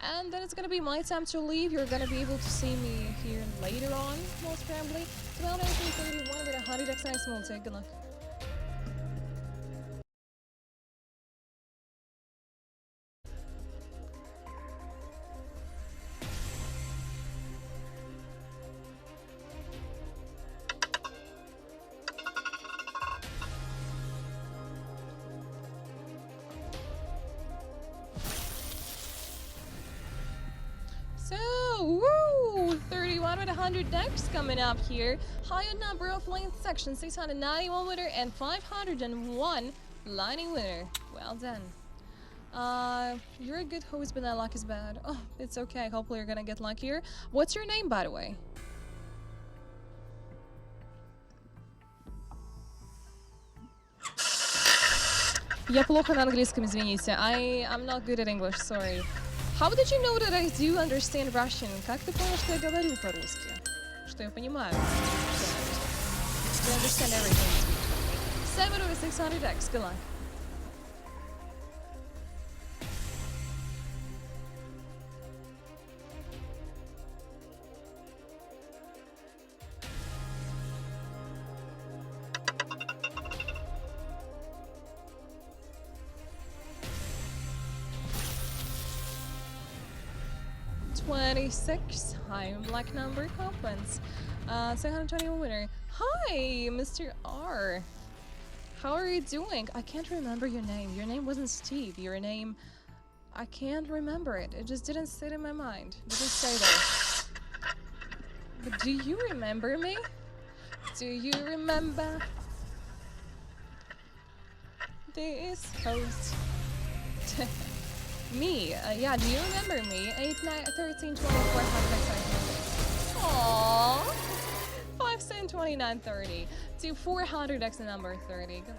And then it's gonna be my time to leave. You're gonna be able to see me here later on, most probably. 12, 19, 31 with 100 x nice multi. Good luck. So, woo! 31 with 100 decks coming up here. Higher number of lane sections, 691 winner and 501 lining winner. Well done. You're a good host, but that luck is bad. Oh, it's okay. Hopefully you're gonna get luckier. What's your name, by the way? Я плохо на английском, извините. I'm not good at English, sorry. How did you know that I do understand Russian? Как ты понял, что я говорю по-русски? Что я понимаю? I understand everything. 7 over 600 X. Good luck. $26. Hi, black number compliments. 721 winner. Hi, Mr. R. How are you doing? I can't remember your name. Your name wasn't Steve. Your name, I can't remember it. It just didn't sit in my mind. It didn't stay there. But do you remember me? Do you remember this host? Me? Yeah, do you remember me? 8, 9, 13, 24, 5, aww. 5, 7, 29, 30. To 400 X the number 30. Good.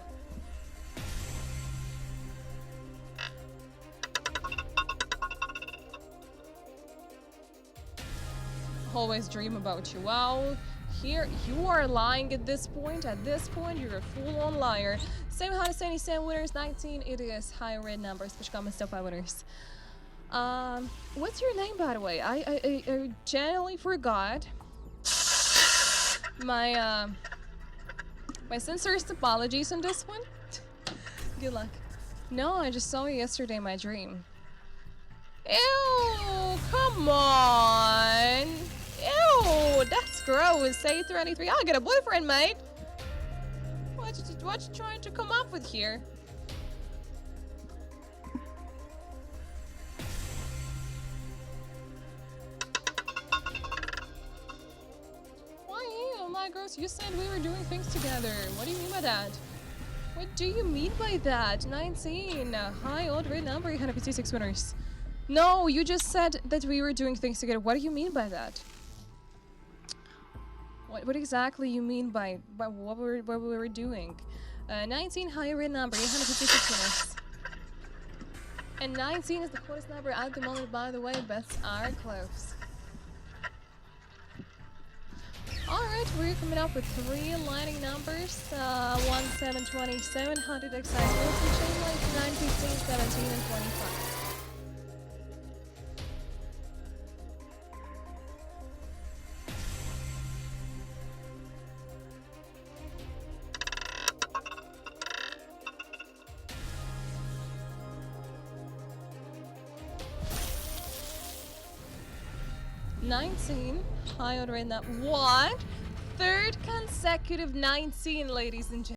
Always dream about you. Wow. Here, you are lying at this point. At this point, you're a full-on liar. 777 winners, 19 it is high red numbers, which come as top 5 winners. What's your name, by the way? I genuinely forgot. My sincerest apologies on this one. Good luck. No, I just saw you yesterday in my dream. Ew, come on. Ew, that's gross. Say 33. I'll get a boyfriend, mate. What you trying to come up with here? Why, oh my gross, you said we were doing things together. What do you mean by that? What do you mean by that? 19. High odd red number, 156 winners. No, you just said that we were doing things together. What do you mean by that? What exactly you mean by what we were doing? 19 higher red number, 856 winners. And 19 is the closest number at the moment, by the way. Bets are close. Alright, we're coming up with 3 lining numbers. 1, 7, 20, 700 excise multi chain link, 9, 15, 17, and 25. High on red. What? Third consecutive 19, ladies and gentlemen.